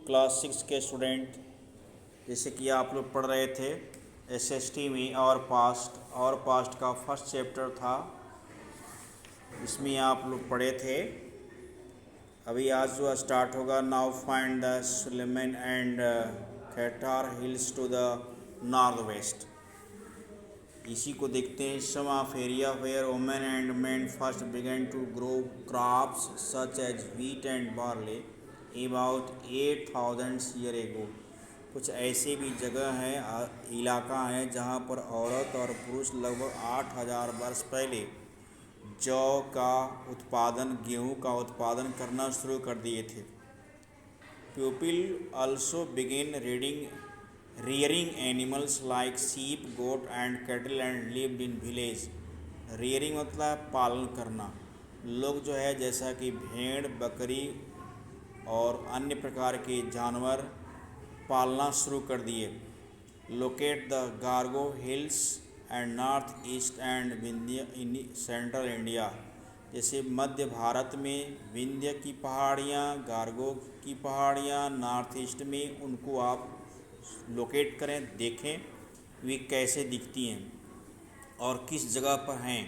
Class 6 के student, जैसे कि आप लोग पढ़ रहे थे एसएसटी में और पास्ट का फर्स्ट चैप्टर था, इसमें आप लोग पढ़े थे। अभी आज जो स्टार्ट होगा, now find the Suleman and Kirthar hills to the north west. इसी को देखते हैं। Some of area where women and men first began to grow crops such as wheat and barley about 8000 year ago. कुछ ऐसे भी जगह हैं, इलाका हैं जहाँ पर औरत और पुरुष लगभग 8000 वर्ष पहले जौ का उत्पादन, गेहूँ का उत्पादन करना शुरू कर दिए थे। People also began rearing animals like sheep, goat and cattle and lived in village। rearing मतलब पालन करना। लोग जो है जैसा कि भेड़, बकरी और अन्य प्रकार के जानवर पालना शुरू कर दिए। Locate the Garo hills and north east and Vindhya in central India. जैसे मध्य भारत में विंध्य की पहाड़ियाँ, गार्गो की पहाड़ियाँ, नॉर्थ ईस्ट में, उनको आप लोकेट करें, देखें वे कैसे दिखती हैं और किस जगह पर हैं।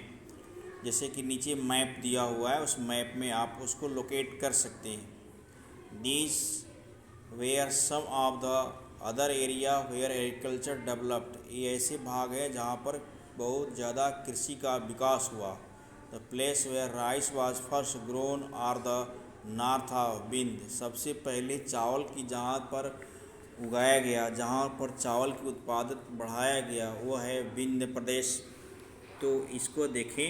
जैसे कि नीचे मैप दिया हुआ है, उस मैप में आप उसको लोकेट कर सकते हैं। These were some of the other area where agriculture developed. ये ऐसे भाग हैं जहाँ पर बहुत ज़्यादा कृषि का विकास हुआ। The place where rice was first grown are the north of Vindhya. सबसे पहले चावल की जहाँ पर उगाया गया, जहाँ पर चावल की उत्पादन बढ़ाया गया, वो है विंध्य प्रदेश। तो इसको देखें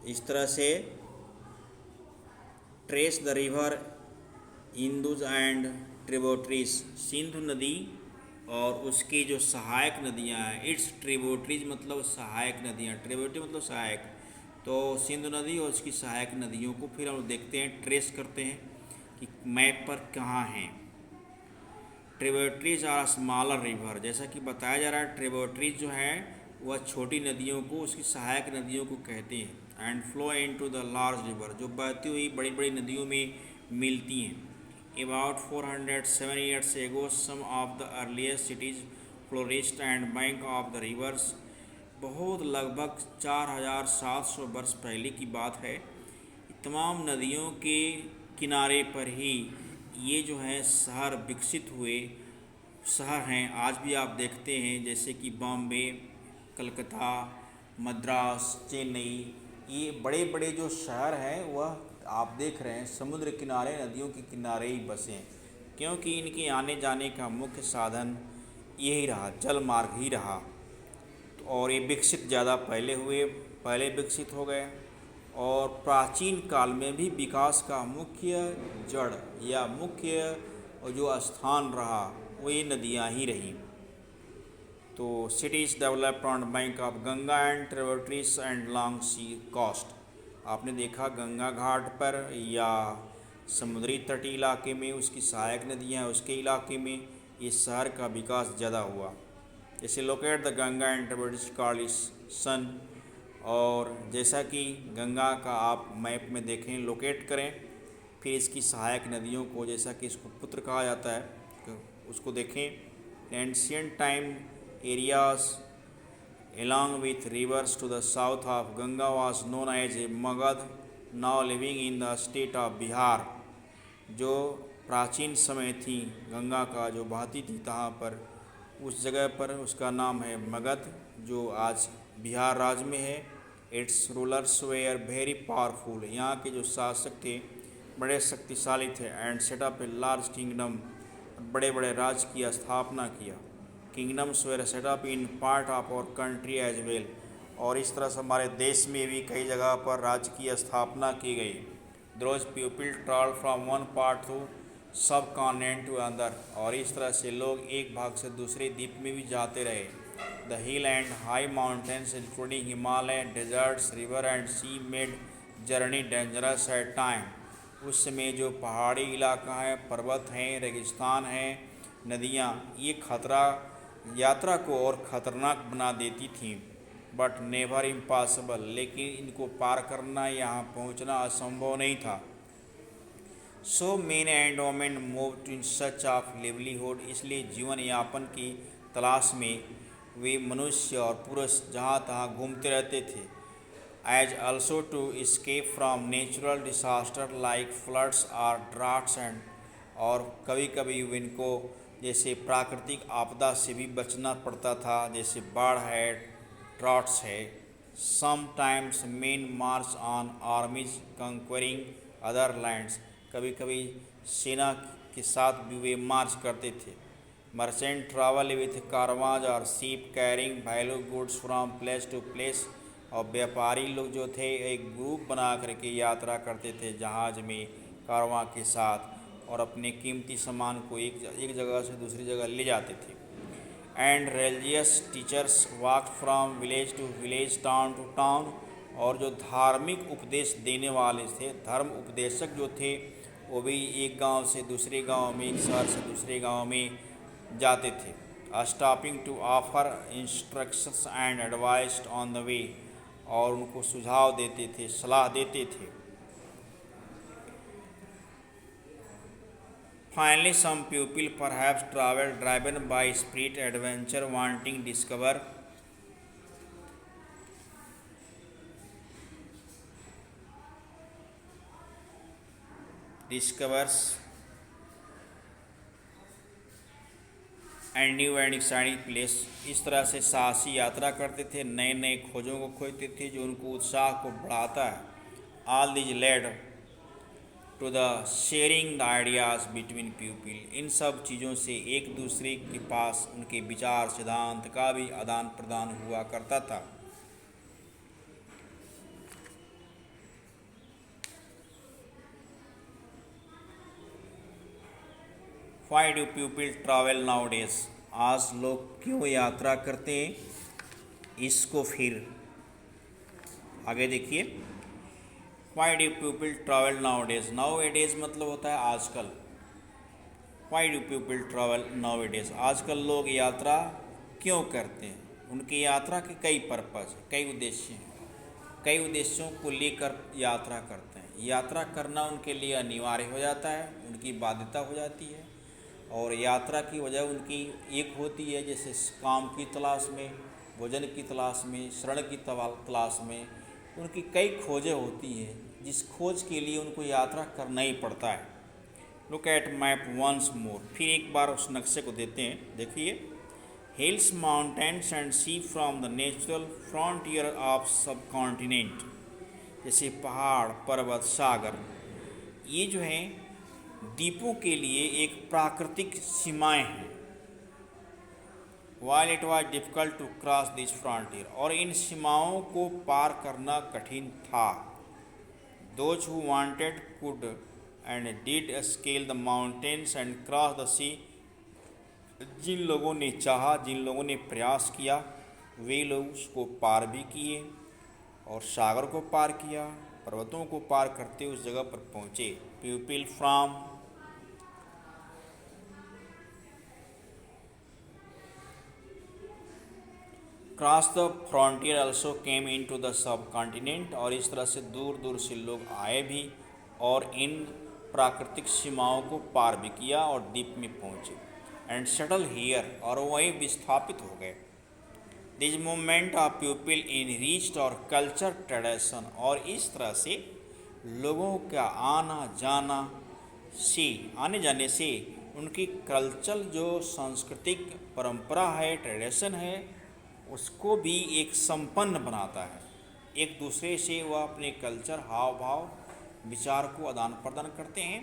इस तरह से। Trace the river Indus and tributaries. Sindhu नदी और उसकी जो सहायक नदियाँ हैं, इट्स ट्रिब्यूटरीज मतलब सहायक नदियाँ, ट्रिब्यूटरी मतलब सहायक। तो सिंधु नदी और उसकी सहायक नदियों को फिर हम देखते हैं, ट्रेस करते हैं कि मैप पर कहाँ हैं। Tributaries are smaller river. जैसा कि बताया जा रहा है, ट्रिब्यूटरीज जो है वह छोटी नदियों को, उसकी सहायक नदियों को कहते हैं। And flow into the large river, जो बहती हुई बड़ी बड़ी नदियों में मिलती हैं। About 407 years ago, some of the earliest cities flourished and bank of the rivers। बहुत लगभग 4700 वर्ष पहले की बात है। तमाम नदियों के किनारे पर ही ये जो है शहर विकसित हुए शहर हैं। आज भी आप देखते हैं जैसे कि बॉम्बे, कलकत्ता, मद्रास, चेन्नई, ये बड़े बड़े जो शहर हैं वह आप देख रहे हैं समुद्र किनारे, नदियों के किनारे ही बसे हैं, क्योंकि इनके आने जाने का मुख्य साधन यही रहा, जल मार्ग ही रहा। और ये विकसित ज़्यादा पहले विकसित हो गए। और प्राचीन काल में भी विकास का मुख्य जड़ या मुख्य जो स्थान रहा वो ये नदियाँ ही रहीं। तो cities developed on bank of Ganga and tributaries and long sea coast. आपने देखा गंगा घाट पर या समुद्री तटीय इलाके में उसकी सहायक नदियाँ हैं, उसके इलाके में ये शहर का विकास ज़्यादा हुआ। जैसे locate the Ganga and tributaries called is Son. और जैसा कि गंगा का आप मैप में देखें, लोकेट करें, फिर इसकी सहायक नदियों को, जैसा कि इसको पुत्र कहा जाता है, तो उसको देखें। Ancient time areas along with rivers to the south of Ganga was known as a Magad, now living in the state of Bihar। जो प्राचीन समय थी गंगा का जो बहती थी तहाँ पर, उस जगह पर उसका नाम है मगध, जो आज बिहार राज्य में है। Its rulers were very powerful. यहाँ के जो शासक थे बड़े शक्तिशाली थे। And set up a large kingdom, बड़े बड़े राज्य की स्थापना किया। Kingdoms were set up in part of our country as well. और इस तरह से हमारे देश में भी कई जगह पर राज्य की स्थापना की गई। Those people travel from one part to subcontinent to other. और इस तरह से लोग एक भाग से दूसरे द्वीप में भी जाते रहे। The hill and high mountains including Himalaya, deserts, river and sea made journey dangerous at time. उस समय जो पहाड़ी इलाका है, पर्वत हैं, रेगिस्तान हैं, नदियाँ, ये यात्रा को और ख़तरनाक बना देती थीं। बट नेवर इम्पॉसिबल, लेकिन इनको पार करना, यहाँ पहुँचना असंभव नहीं था। So men and women move to in such of livelihood, इसलिए जीवन यापन की तलाश में वे मनुष्य और पुरुष जहाँ तहाँ घूमते रहते थे। As also to escape from natural disaster like floods or droughts and, और कभी कभी इनको जैसे प्राकृतिक आपदा से भी बचना पड़ता था, जैसे बाढ़ है, ड्राट्स है। Sometimes men march on armies conquering other lands, कभी कभी सेना के साथ भी वे मार्च करते थे। मर्चेंट ट्रैवल विथ कारवाज और ship carrying value goods from place to place, और व्यापारी लोग जो थे एक ग्रुप बना करके यात्रा करते थे जहाज़ में कारवां के साथ, और अपने कीमती सामान को एक जगह से दूसरी जगह ले जाते थे। And religious teachers walk from village to village, town to town, और जो धार्मिक उपदेश देने वाले थे, धर्म उपदेशक जो थे, वो भी एक गांव से दूसरे गांव में, एक शहर से दूसरे गांव में जाते थे। Stopping to offer instructions and advice on the way, और उनको सुझाव देते थे, सलाह देते थे। Finally some people perhaps travel driven by spirit adventure wanting discovers and new and exciting place, इस तरह से साहसी यात्रा करते थे, नए नए खोजों को खोजते थे जो उनको उत्साह को बढ़ाता है। All these led to the sharing the ideas between people, इन सब चीज़ों से एक दूसरे के पास उनके विचार सिद्धांत का भी आदान प्रदान हुआ करता था। Why do people travel now days, आज लोग क्यों यात्रा करते हैं, इसको फिर आगे देखिए। Why do people travel now days, now A days मतलब होता है आजकल। Why do people travel now A days, आजकल लोग यात्रा क्यों करते हैं, उनकी यात्रा के कई पर्पज़ हैं, कई उद्देश्य हैं, कई उद्देश्यों को लेकर यात्रा करते हैं। यात्रा करना उनके लिए अनिवार्य हो जाता है, उनकी बाध्यता हो जाती है, और यात्रा की वजह उनकी एक होती है, जैसे काम की तलाश में, भोजन की तलाश में, शरण की तलाश में, उनकी कई खोजें होती हैं, जिस खोज के लिए उनको यात्रा करना ही पड़ता है। Look at map once more, फिर एक बार उस नक्शे को देते हैं, देखिए। Hills mountains and sea from the natural frontier of subcontinent, जैसे पहाड़, पर्वत, सागर, ये जो हैं द्वीपों के लिए एक प्राकृतिक सीमाएं हैं। While it was difficult to cross this frontier, और इन सीमाओं को पार करना कठिन था। Those who wanted could and did scale the mountains and cross the sea, जिन लोगों ने चाहा, जिन लोगों ने प्रयास किया, वे लोग उसको पार भी किए और सागर को पार किया, पर्वतों को पार करते उस जगह पर पहुँचे। People from cross the frontier also came into the subcontinent, और इस तरह से दूर दूर से लोग आए भी और इन प्राकृतिक सीमाओं को पार भी किया और द्वीप में पहुँचे। एंड सेटल हियर, और वहीं विस्थापित हो गए। This movement of people in reached और कल्चर ट्रेडिशन, और इस तरह से लोगों का आना जाना से, आने जाने से उनकी कल्चर जो सांस्कृतिक परंपरा है, ट्रेडिशन है, उसको भी एक संपन्न बनाता है। एक दूसरे से वह अपने कल्चर, हाव भाव, विचार को आदान प्रदान करते हैं।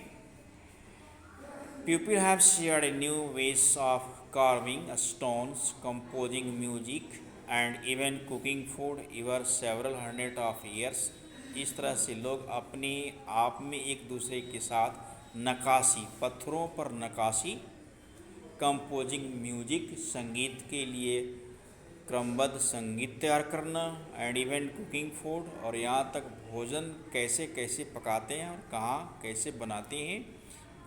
People have shared new ways of carving stones, composing music and even cooking food इवर several hundred of years, इस तरह से लोग अपने आप में एक दूसरे के साथ नक्काशी, पत्थरों पर नक्काशी, कंपोजिंग म्यूजिक, संगीत के लिए क्रमबद्ध संगीत तैयार करना, एंड इवन कुकिंग फूड, और यहाँ तक भोजन कैसे कैसे पकाते हैं और कहाँ कैसे बनाते हैं,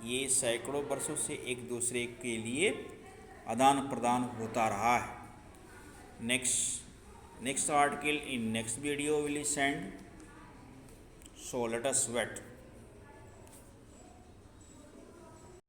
ये सैकड़ों वर्षों से एक दूसरे के लिए आदान प्रदान होता रहा है। Next article in next video will send, so let us wait.